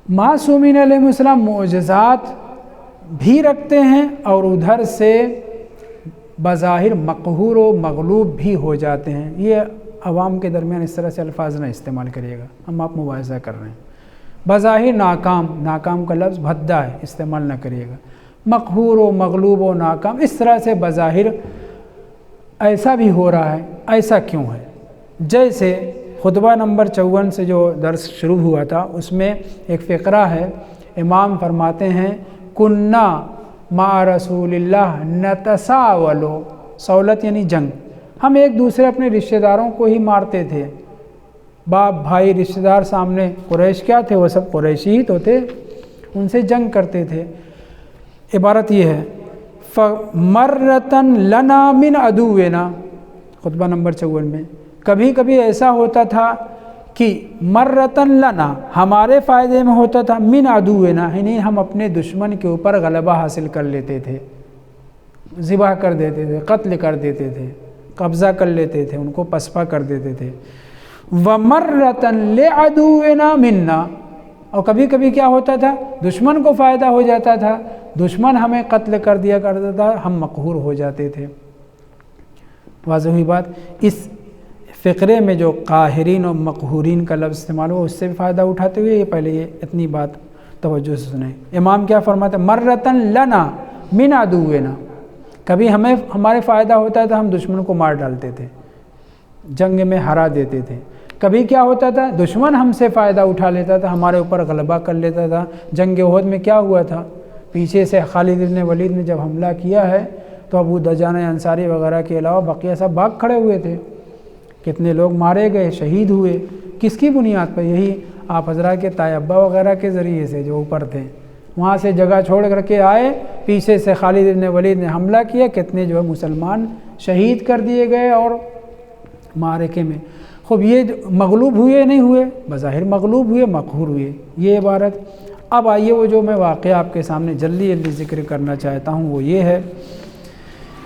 معصومین علیہ السلام معجزات بھی رکھتے ہیں اور ادھر سے بظاہر مقہور و مغلوب بھی ہو جاتے ہیں۔ یہ عوام کے درمیان اس طرح سے الفاظ نہ استعمال کریے گا، ہم آپ مواضع کر رہے ہیں۔ بظاہر ناکام کا لفظ بھدا ہے، استعمال نہ کریے گا۔ مقہور و مغلوب و ناکام، اس طرح سے بظاہر ایسا بھی ہو رہا ہے، ایسا کیوں ہے؟ جیسے خطبہ نمبر 54 سے جو درس شروع ہوا تھا، اس میں ایک فقرہ ہے، امام فرماتے ہیں کنّا مع رسول اللہ نتساول، سولت یعنی جنگ، ہم ایک دوسرے اپنے رشتہ داروں کو ہی مارتے تھے، باپ بھائی رشتہ دار سامنے، قریش کیا تھے؟ وہ سب قریشی ہی تو تھے، ان سے جنگ کرتے تھے۔ عبارت یہ ہے فَمَرَّةً لَنَا مِنْ عَدُوِّنَا، خطبہ نمبر 54 میں، کبھی کبھی ایسا ہوتا تھا کہ مرتن لنا، ہمارے فائدے میں ہوتا تھا، من عدونا، یعنی ہم اپنے دشمن کے اوپر غلبہ حاصل کر لیتے تھے، ذبح کر دیتے تھے، قتل کر دیتے تھے، قبضہ کر لیتے تھے، ان کو پسپا کر دیتے تھے۔ وَمَرَّةً لِعَدُوِّنَا مِنَّا، اور کبھی کبھی کیا ہوتا تھا؟ دشمن کو فائدہ ہو جاتا تھا، دشمن ہمیں قتل کر دیا کرتا تھا، ہم مقہور ہو جاتے تھے۔ واضح ہوئی بات؟ اس فقرے میں جو قاہرین اور مقہورین کا لفظ استعمال ہوا، اس سے بھی فائدہ اٹھاتے ہوئے یہ پہلے یہ اتنی بات توجہ سے سنیں۔ امام کیا فرماتے ہیں؟ مرتن لنا من عدونا، کبھی ہمیں ہمارے فائدہ ہوتا تھا، ہم دشمن کو مار ڈالتے تھے، جنگ میں ہرا دیتے تھے۔ کبھی کیا ہوتا تھا؟ دشمن ہم سے فائدہ اٹھا لیتا تھا، ہمارے اوپر غلبہ کر لیتا تھا۔ جنگ احد میں کیا ہوا تھا؟ پیچھے سے خالد بن ولید نے جب حملہ کیا ہے تو ابو دجانہ انصاری وغیرہ کے علاوہ بقیہ سب بھاگ کھڑے ہوئے تھے، کتنے لوگ مارے گئے، شہید ہوئے، کس کی بنیاد پر؟ یہی آپ حضرات کے تائے ابا وغیرہ کے ذریعے سے جو اوپر تھے، وہاں سے جگہ چھوڑ کر کے آئے، پیچھے سے خالد بن ولید نے حملہ کیا، کتنے جو ہے مسلمان شہید کر دیے گئے اور معرکے میں۔ خوب یہ مغلوب ہوئے نہیں ہوئے؟ بظاہر مغلوب ہوئے، مقہور ہوئے، یہ عبارت۔ اب آئیے وہ جو میں واقعہ آپ کے سامنے جلدی ذکر کرنا چاہتا ہوں وہ یہ ہے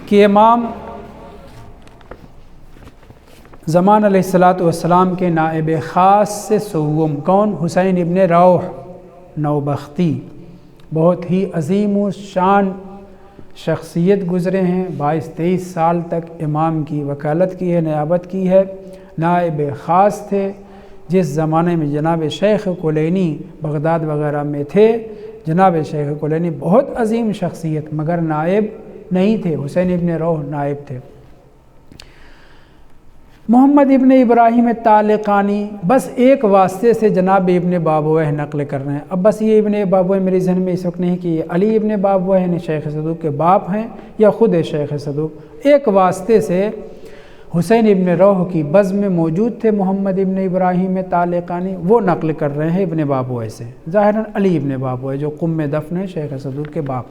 کہ امام زمان علیہ السلام کے نائب خاص سے سوم، کون؟ حسین ابن روح نوبختی، بہت ہی عظیم و شان شخصیت گزرے ہیں، 22-23 سال تک امام کی وکالت کی ہے، نیابت کی ہے، نائب خاص تھے۔ جس زمانے میں جناب شیخ کلینی بغداد وغیرہ میں تھے، جناب شیخ کلینی بہت عظیم شخصیت، مگر نائب نہیں تھے، حسین ابن روح نائب تھے۔ محمد ابن ابراہیم طالقانی بس ایک واسطے سے جناب ابن بابویہ نقل کر رہے ہیں۔ اب بس یہ ابن بابویہ میرے ذہن میں اس وقت نہیں کہ یہ علی ابن بابویہ یعنی شیخ صدوق کے باپ ہیں یا خود شیخ صدوق، ایک واسطے سے حسین ابن روح کی بزم میں موجود تھے محمد ابن ابراہیم طالقانی، وہ نقل کر رہے ہیں ابن بابویہ سے، ظاہراً علی ابن بابویہ جو قم دفن ہے شیخ صدوق کے باپ،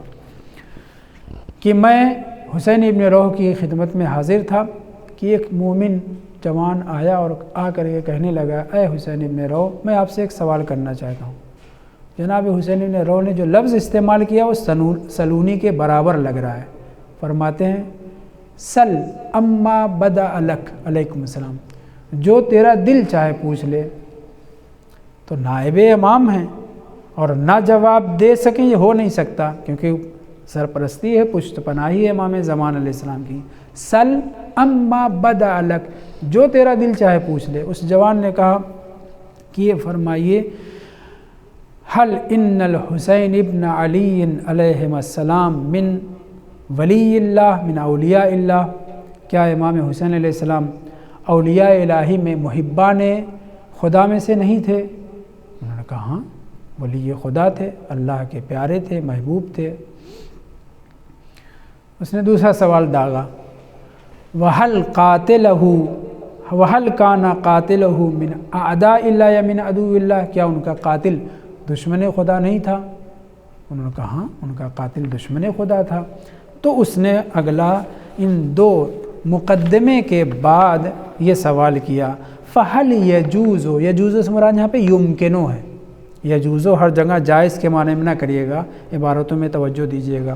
کہ میں حسین ابن روح کی خدمت میں حاضر تھا کہ ایک مومن جوان آیا اور آ کر کے کہنے لگا، اے حسین ابن روح، میں آپ سے ایک سوال کرنا چاہتا ہوں۔ جناب حسین ابن روح نے جو لفظ استعمال کیا وہ سلونی کے برابر لگ رہا ہے، فرماتے ہیں سل اما بدا لک، علیکم السلام، جو تیرا دل چاہے پوچھ لے۔ تو نائب امام ہیں اور نہ جواب دے سکیں یہ ہو نہیں سکتا، کیونکہ سرپرستی ہے، پشت پناہی ہے امام زمان علیہ السلام کی۔ سل اما بدا لک، جو تیرا دل چاہے پوچھ لے۔ اس جوان نے کہا کہ یہ فرمائیے، حل ان الحسین ابن علی علیہ السلام من ولی اللہ من اولیاء اللہ، کیا امام حسین علیہ السلام اولیاء الہی میں محبان خدا میں سے نہیں تھے؟ انہوں نے کہا ہاں، ولی خدا تھے، اللہ کے پیارے تھے، محبوب تھے۔ اس نے دوسرا سوال داغا، وَهَلْ قَاتِلَهُ وَهَلْ كَانَ قَاتِلَهُ مِنْ أَعْدَاءِ اللَّهِ یا مِنْ عَدُوِّ اللَّهِ، کیا ان کا قاتل دشمن خدا نہیں تھا؟ انہوں نے کہا ہاں، ان کا قاتل دشمن خدا تھا۔ تو اس نے اگلا ان دو مقدمے کے بعد یہ سوال کیا، فَهَلْ يَجُوزُ، يَجُوزُ سے مراد یہاں پہ یمکنو ہے، يَجُوزُ ہر جگہ جائز کے معنی میں نہ کریے گا، عبارتوں میں توجہ دیجیے گا۔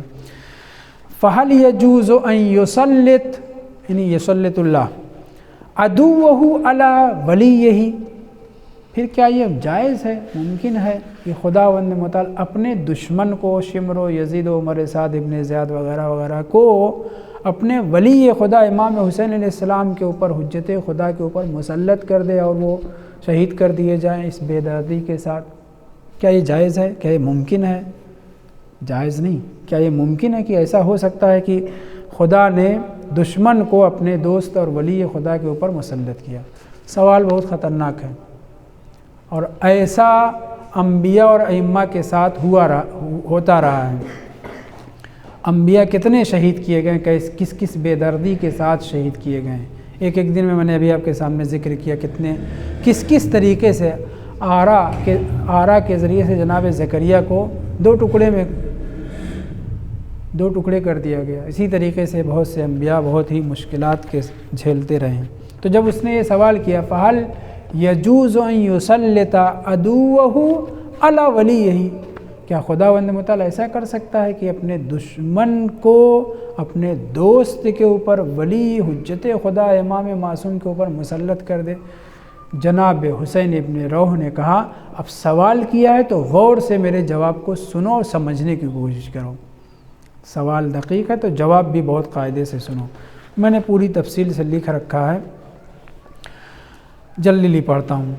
فَهَلْ يَجُوزُ أَن يُسَلِّطَ یعنی یسلط اللہ عدوہ علی ولیہ، پھر کیا یہ جائز ہے، ممکن ہے کہ خداوند متعال اپنے دشمن کو، شمر و یزید و عمر سعد ابن زیاد وغیرہ وغیرہ کو اپنے ولی خدا امام حسین علیہ السلام کے اوپر، حجت خدا کے اوپر مسلط کر دے اور وہ شہید کر دیے جائیں اس بے دردی کے ساتھ؟ کیا یہ جائز ہے؟ کیا یہ ممکن ہے؟ جائز نہیں۔ کیا یہ ممکن ہے کہ ایسا ہو سکتا ہے کہ خدا نے دشمن کو اپنے دوست اور ولی خدا کے اوپر مسلط کیا؟ سوال بہت خطرناک ہے، اور ایسا انبیاء اور ائمہ کے ساتھ ہوتا رہا ہے۔ انبیاء کتنے شہید کیے گئے، کس کس بے دردی کے ساتھ شہید کیے گئے ہیں، ایک ایک دن میں نے ابھی آپ کے سامنے ذکر کیا، کس طریقے سے آرا کے ذریعے سے جناب زکریا کو دو ٹکڑے کر دیا گیا۔ اسی طریقے سے بہت سے انبیاء بہت ہی مشکلات کے جھیلتے رہے ہیں۔ تو جب اس نے یہ سوال کیا، فَهَلْ يَجُوزُ أَن يُسَلِّطَ عَدُوَّهُ عَلَى وَلِيِّهِ، کیا خداوند متعال ایسا کر سکتا ہے کہ اپنے دشمن کو اپنے دوست کے اوپر، ولی حجت خدا امام معصوم کے اوپر مسلط کر دے؟ جناب حسین ابن روح نے کہا، اب سوال کیا ہے تو غور سے میرے جواب کو سنو اور سمجھنے کی کوشش کرو۔ سوال دقیق ہے تو جواب بھی بہت قاعدے سے سنو۔ میں نے پوری تفصیل سے لکھ رکھا ہے، جلدی پڑھتا ہوں۔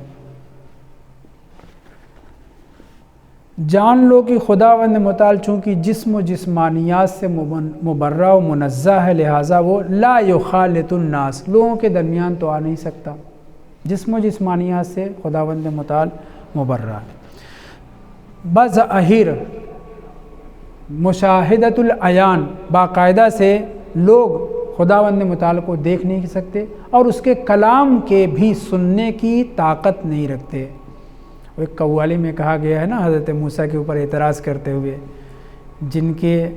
جان لو کہ خداوند متعال چونکہ جسم و جسمانیات سے مبرہ و منزہ ہے، لہٰذا وہ لا یخالط الناس، لوگوں کے درمیان تو آ نہیں سکتا۔ جسم و جسمانیات سے خداوند متعال مبرہ ہے۔ بظاہر مشاہدۃ العیان، باقاعدہ سے لوگ خداوند متعال کو دیکھ نہیں سکتے اور اس کے کلام کے بھی سننے کی طاقت نہیں رکھتے۔ وہ ایک قوالی میں کہا گیا ہے نا، حضرت موسیٰ کے اوپر اعتراض کرتے ہوئے، جن کے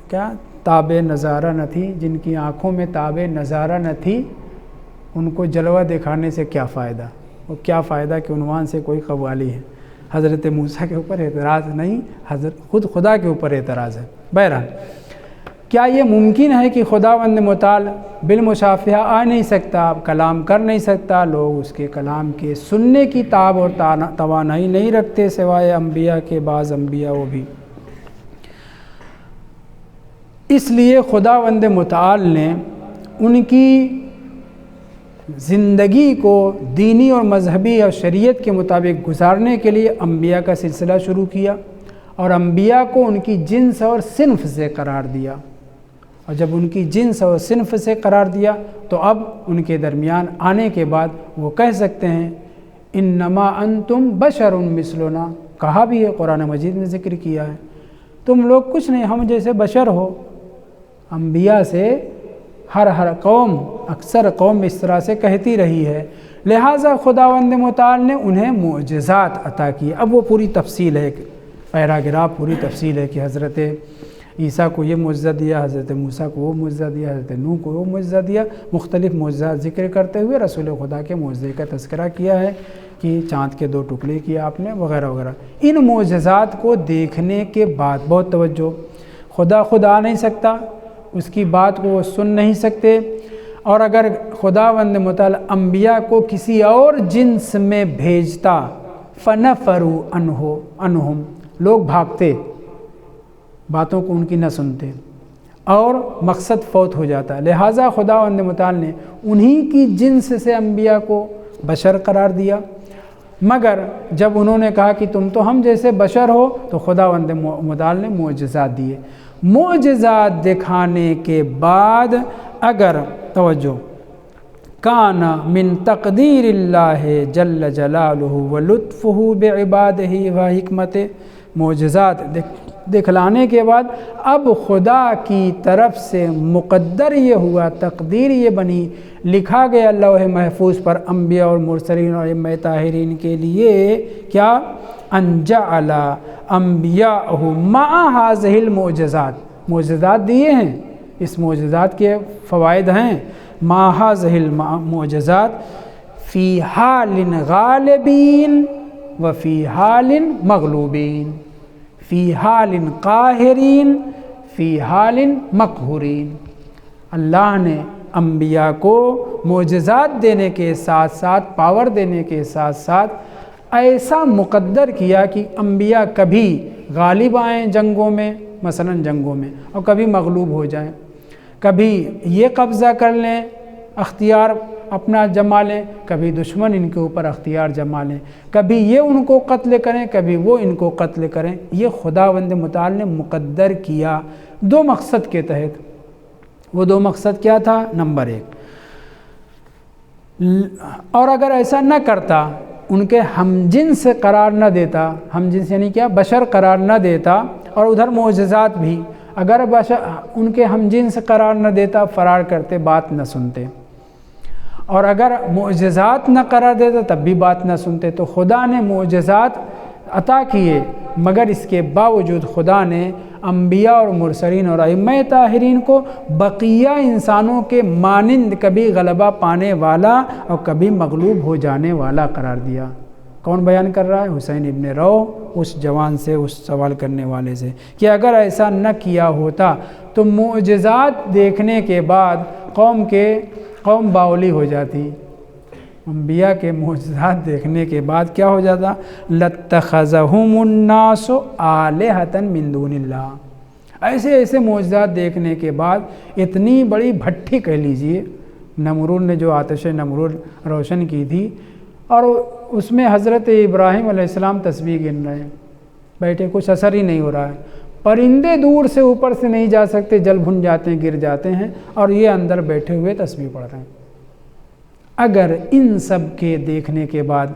کیا تاب نظارہ نہ تھی، جن کی آنکھوں میں تاب نظارہ نہ تھی، ان کو جلوہ دکھانے سے کیا فائدہ؟ وہ کیا فائدہ کہ عنوان سے کوئی قوالی ہے۔ حضرت موسیٰ کے اوپر اعتراض نہیں، خود خدا کے اوپر اعتراض ہے۔ بہرحال، کیا یہ ممکن ہے کہ خداوند متعال بالمشافہہ آ نہیں سکتا، کلام کر نہیں سکتا، لوگ اس کے کلام کے سننے کی تاب اور توانائی نہیں رکھتے سوائے انبیاء کے؟ بعض انبیاء وہ بھی اس لیے خداوند متعال نے ان کی زندگی کو دینی اور مذہبی اور شریعت کے مطابق گزارنے کے لیے انبیاء کا سلسلہ شروع کیا، اور انبیاء کو ان کی جنس اور صنف سے قرار دیا، اور جب ان کی جنس اور صنف سے قرار دیا تو اب ان کے درمیان آنے کے بعد وہ کہہ سکتے ہیں انما انتم بشر مثلنا، کہا بھی ہے قرآن مجید میں ذکر کیا ہے، تم لوگ کچھ نہیں، ہم جیسے بشر ہو۔ انبیاء سے ہر قوم، اکثر قوم اس طرح سے کہتی رہی ہے، لہٰذا خداوند متعال نے انہیں معجزات عطا کیے۔ اب وہ پوری تفصیل ہے، پیراگراف پوری تفصیل ہے کہ حضرت عیسیٰ کو یہ معجزہ دیا، حضرت موسیٰ کو وہ معجزہ دیا، حضرت نوح کو وہ معجزہ دیا، مختلف معجزات ذکر کرتے ہوئے رسول خدا کے معجزے کا تذکرہ کیا ہے کہ چاند کے 2 ٹکڑے کیے آپ نے، وغیرہ وغیرہ۔ ان معجزات کو دیکھنے کے بعد، بہت توجہ، خدا آ نہیں سکتا، اس کی بات کو وہ سن نہیں سکتے، اور اگر خداوند متعال انبیاء کو کسی اور جنس میں بھیجتا فَنَفَرُوا عَنْهُمْ، لوگ بھاگتے، باتوں کو ان کی نہ سنتے اور مقصد فوت ہو جاتا۔ لہٰذا خداوند متعال نے انہی کی جنس سے انبیاء کو بشر قرار دیا، مگر جب انہوں نے کہا کہ تم تو ہم جیسے بشر ہو تو خداوند متعال نے معجزات دیے۔ معجزات دکھانے کے بعد اگر توجہ کان من تقدیر اللہ جل جلالہ و لطفہ بعبادہ و حکمت، معجزات دکھلانے کے بعد اب خدا کی طرف سے مقدر یہ ہوا، تقدیر یہ بنی، لکھا گیا لوح محفوظ پر انبیاء اور مرسلین اور ائمہ طاہرین کے لیے کیا، ان جعل انبیاءہ مع ہذہ المعجزات، معجزات دیے ہیں، اس معجزات کے فوائد ہیں، مع ہذہ المعجزات فی حال غالبین و فی حال مغلوبین، فی حال قاہرین فی حال مقہورین۔ اللہ نے انبیاء کو معجزات دینے کے ساتھ ساتھ، پاور دینے کے ساتھ ساتھ ایسا مقدر کیا کہ انبیاء کبھی غالب آئیں جنگوں میں، مثلا جنگوں میں، اور کبھی مغلوب ہو جائیں، کبھی یہ قبضہ کر لیں، اختیار اپنا جما لیں، کبھی دشمن ان کے اوپر اختیار جما لیں، کبھی یہ ان کو قتل کریں، کبھی وہ ان کو قتل کریں۔ یہ خداوند متعال نے مقدر کیا 2 مقصد کے تحت۔ وہ 2 مقصد کیا تھا؟ نمبر 1، اور اگر ایسا نہ کرتا، ان کے ہم جنس قرار نہ دیتا، ہم جنس یعنی کیا، بشر قرار نہ دیتا، اور ادھر معجزات بھی اگر بشر ان کے ہم جنس قرار نہ دیتا، فرار کرتے، بات نہ سنتے، اور اگر معجزات نہ قرار دیتا تب بھی بات نہ سنتے۔ تو خدا نے معجزات عطا کیے، مگر اس کے باوجود خدا نے انبیاء اور مرسلین اور ائمہ طاہرین کو بقیہ انسانوں کے مانند کبھی غلبہ پانے والا اور کبھی مغلوب ہو جانے والا قرار دیا۔ کون بیان کر رہا ہے؟ حسین ابن روح، اس جوان سے، اس سوال کرنے والے سے، کہ اگر ایسا نہ کیا ہوتا تو معجزات دیکھنے کے بعد قوم باولی ہو جاتی، انبیاء کے معجزات دیکھنے کے بعد کیا ہو جاتا؟ لَاتَّخَذَهُمُ النَّاسُ آلِهَةً مِّن دُونِ اللَّهِ۔ ایسے معجزات دیکھنے کے بعد اتنی بڑی بھٹی کہہ لیجئے، نمرود نے جو آتش نمرود روشن کی تھی، اور اس میں حضرت ابراہیم علیہ السلام تسبیح گن رہے ہیں، بیٹھے، کچھ اثر ہی نہیں ہو رہا ہے، پرندے دور سے اوپر سے نہیں جا سکتے، جل بھن جاتے ہیں، گر جاتے ہیں، اور یہ اندر بیٹھے ہوئے تسبیح پڑھ رہے ہیں۔ اگر ان سب کے دیکھنے کے بعد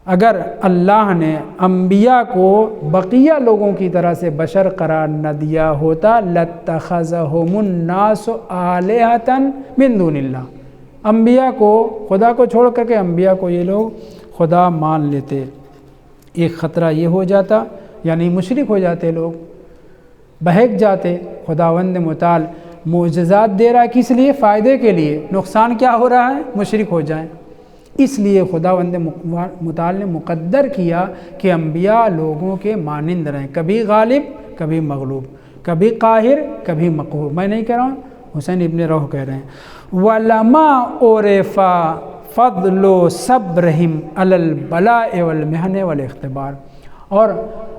اگر اللہ نے انبیاء کو بقیہ لوگوں کی طرح سے بشر قرار نہ دیا ہوتا، لَاتَّخَذَهُمُ النَّاسُ آلِهَةً مِّن دُونِ اللَّهِ، انبیاء کو، خدا کو چھوڑ کر کے انبیاء کو یہ لوگ خدا مان لیتے۔ ایک خطرہ یہ ہو جاتا، یعنی مشرک ہو جاتے، لوگ بہک جاتے۔ خداوند متعال معجزات دے رہا ہے، کس لیے؟ فائدے کے لیے۔ نقصان کیا ہو رہا ہے؟ مشرک ہو جائیں۔ اس لیے خداوند متعال نے مقدر کیا کہ انبیاء لوگوں کے مانند رہیں، کبھی غالب کبھی مغلوب، کبھی قاہر کبھی مقہور۔ میں نہیں کہہ رہا ہوں، حسین ابن روح کہہ رہے ہیں۔ وَلَمَا عُرِفَ فَضْلُ صَبْرِهِمْ عَلَى الْبَلَاءِ وَالْمِحَنِ وَالِاخْتِبَارِ، اور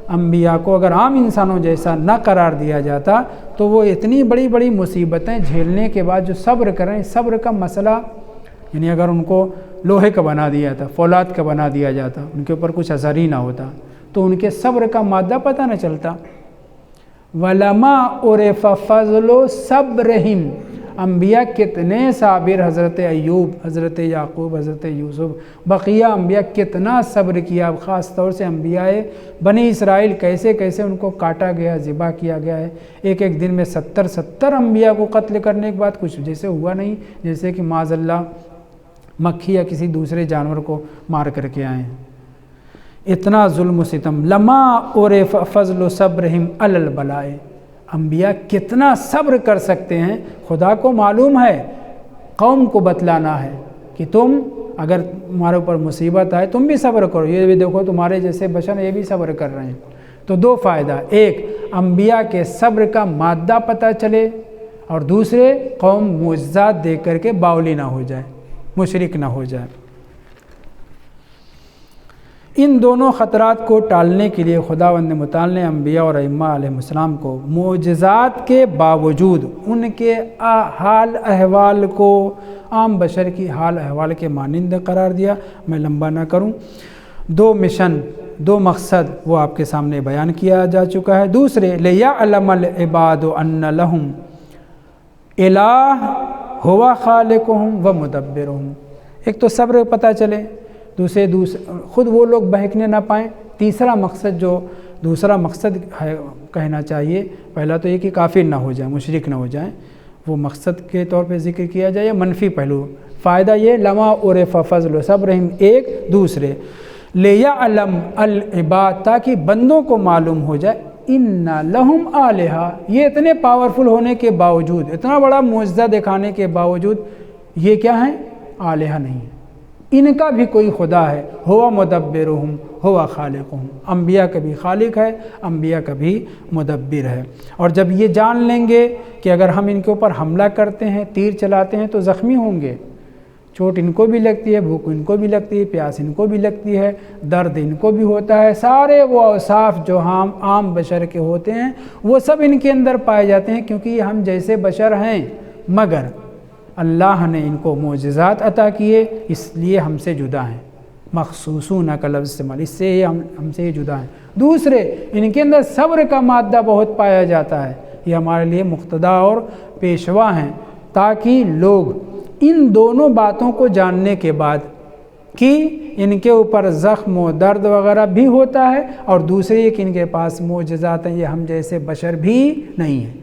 انبیاء کو اگر عام انسانوں جیسا نہ قرار دیا جاتا تو وہ اتنی بڑی بڑی مصیبتیں جھیلنے کے بعد جو صبر کریں، صبر کا مسئلہ یعنی اگر ان کو لوہے کا بنا دیا تھا، فولاد کا بنا دیا جاتا، ان کے اوپر کچھ اثر ہی نہ ہوتا تو ان کے صبر کا مادہ پتہ نہ چلتا۔ وَلَمَا عُرِفَ فَضْلُ صَبْرِهِمْ، انبیاء کتنے صابر، حضرت ایوب، حضرت یعقوب، حضرت یوسف، بقیہ انبیاء کتنا صبر کیا، خاص طور سے انبیاء بنی اسرائیل کیسے کیسے ان کو کاٹا گیا، ذبح کیا گیا ہے۔ ایک ایک دن میں 70 انبیاء کو قتل کرنے کے بعد کچھ جیسے ہوا نہیں، جیسے کہ معاذ اللہ مکھی یا کسی دوسرے جانور کو مار کر کے آئے ہیں۔ اتنا ظلم و ستم۔ لما عُرِفَ فضل صبرہم علی البلاء، انبیاء کتنا صبر کر سکتے ہیں، خدا کو معلوم ہے، قوم کو بتلانا ہے کہ تم اگر تمہارے اوپر مصیبت آئے تم بھی صبر کرو، یہ بھی دیکھو تمہارے جیسے بشر یہ بھی صبر کر رہے ہیں۔ تو دو فائدہ، ایک انبیاء کے صبر کا مادہ پتہ چلے، اور دوسرے قوم معجزات دیکھ کر کے باولی نہ ہو جائے، مشرک نہ ہو جائے۔ ان دونوں خطرات کو ٹالنے کے لیے خداوند متعال نے انبیاء اور ائمہ علیہ السلام کو معجزات کے باوجود ان کے حال احوال کو عام بشر کی حال احوال کے مانند قرار دیا۔ میں لمبا نہ کروں، دو مشن، دو مقصد وہ آپ کے سامنے بیان کیا جا چکا ہے۔ دوسرے، لِيَعْلَمَ الْعِبَادُ أَنَّ لَهُمْ الہ ہوا خالقہم و مدبرہم، ایک تو صبر پتہ چلے، دوسرے خود وہ لوگ بہکنے نہ پائیں۔ تیسرا مقصد جو دوسرا مقصد ہے کہنا چاہیے، پہلا تو یہ کہ کافر نہ ہو جائیں، مشرک نہ ہو جائیں، وہ مقصد کے طور پہ ذکر کیا جائے یا منفی پہلو۔ فائدہ یہ لما عُرِفَ فضل صبرہم، ایک، دوسرے لِيَعْلَمَ الْعِبَادَ، تاکہ بندوں کو معلوم ہو جائے، ان لہم آلہہ، یہ اتنے پاورفل ہونے کے باوجود، اتنا بڑا معجزہ دکھانے کے باوجود یہ کیا ہیں؟ آلہہ نہیں ہے، ان کا بھی کوئی خدا ہے، ہوا مدبرہم ہوا خالقہم، انبیاء کا بھی خالق ہے، انبیاء کا بھی مدبر ہے۔ اور جب یہ جان لیں گے کہ اگر ہم ان کے اوپر حملہ کرتے ہیں، تیر چلاتے ہیں تو زخمی ہوں گے، چوٹ ان کو بھی لگتی ہے، بھوک ان کو بھی لگتی ہے، پیاس ان کو بھی لگتی ہے، درد ان کو بھی ہوتا ہے، سارے وہ اوصاف جو عام بشر کے ہوتے ہیں وہ سب ان کے اندر پائے جاتے ہیں، کیونکہ یہ ہم جیسے بشر ہیں، مگر اللہ نے ان کو معجزات عطا کیے، اس لیے ہم سے جدا ہیں، مخصوصون کا لفظ استعمال، اس سے یہ ہم سے یہ جدا ہیں۔ دوسرے، ان کے اندر صبر کا مادہ بہت پایا جاتا ہے، یہ ہمارے لیے مقتدا اور پیشوا ہیں، تاکہ لوگ ان دونوں باتوں کو جاننے کے بعد کہ ان کے اوپر زخم و درد وغیرہ بھی ہوتا ہے، اور دوسرے کہ ان کے پاس معجزات ہیں، یہ ہم جیسے بشر بھی نہیں ہیں،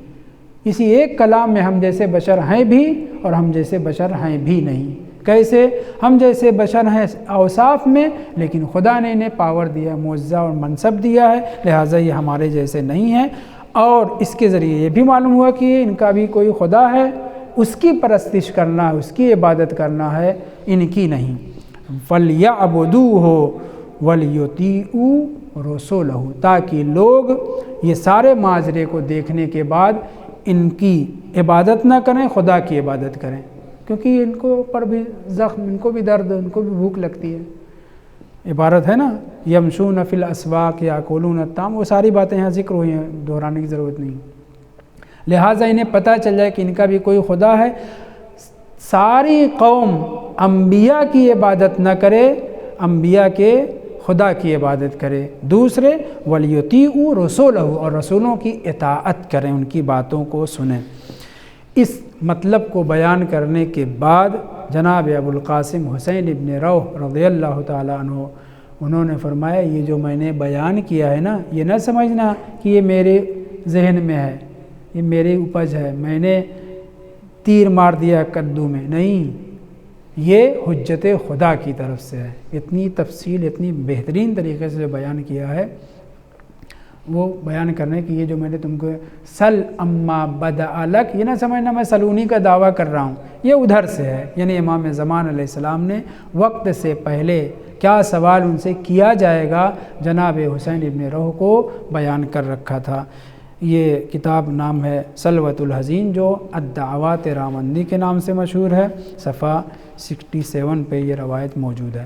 اسی ایک کلام میں ہم جیسے بشر ہیں بھی اور ہم جیسے بشر ہیں بھی نہیں۔ کیسے؟ ہم جیسے بشر ہیں اوصاف میں، لیکن خدا نے انہیں پاور دیا، معجزہ اور منصب دیا ہے، لہٰذا یہ ہمارے جیسے نہیں ہیں۔ اور اس کے ذریعے یہ بھی معلوم ہوا کہ ان کا بھی کوئی خدا ہے، اس کی پرستش کرنا ہے، اس کی عبادت کرنا ہے، ان کی نہیں۔ وَلْيَعْبُدُوهُ وَلْيُطِيعُوا رَسُولَهُ، تاکہ لوگ یہ سارے ماجرے کو دیکھنے کے بعد ان کی عبادت نہ کریں، خدا کی عبادت کریں، کیونکہ ان کو پر بھی زخم، ان کو بھی درد، ان کو بھی بھوک لگتی ہے۔ عبارت ہے نا یمشون فی الاسواق یاکلون الطعام، وہ ساری باتیں یہاں ذکر ہوئی ہیں، دہرانے کی ضرورت نہیں۔ لہٰذا انہیں پتہ چل جائے کہ ان کا بھی کوئی خدا ہے۔ ساری قوم انبیاء کی عبادت نہ کرے، انبیاء کے خدا کی عبادت کرے۔ دوسرے، وَلْيُطِيعُوا رَسُولَهُ، اور رسولوں کی اطاعت کریں، ان کی باتوں کو سنیں۔ اس مطلب کو بیان کرنے کے بعد جناب ابو القاسم حسین ابن روح رضی اللہ تعالیٰ عنہ انہوں نے فرمایا، یہ جو میں نے بیان کیا ہے نا، یہ نہ سمجھنا کہ یہ میرے ذہن میں ہے، یہ میری اپج ہے، میں نے تیر مار دیا کدو میں، نہیں، یہ حجت خدا کی طرف سے ہے۔ اتنی تفصیل، اتنی بہترین طریقے سے بیان کیا ہے، وہ بیان کرنے کہ یہ جو میں نے تم کو سل اما بدأ لک، یہ نہ سمجھنا میں سلونی کا دعویٰ کر رہا ہوں، یہ ادھر سے ہے، یعنی امام زمان علیہ السلام نے وقت سے پہلے کیا سوال ان سے کیا جائے گا، جناب حسین ابن روح کو بیان کر رکھا تھا۔ یہ کتاب نام ہے سلوۃ الحزین، جو الدعوات راوندی کے نام سے مشہور ہے، صفحہ 67 پہ یہ روایت موجود ہے۔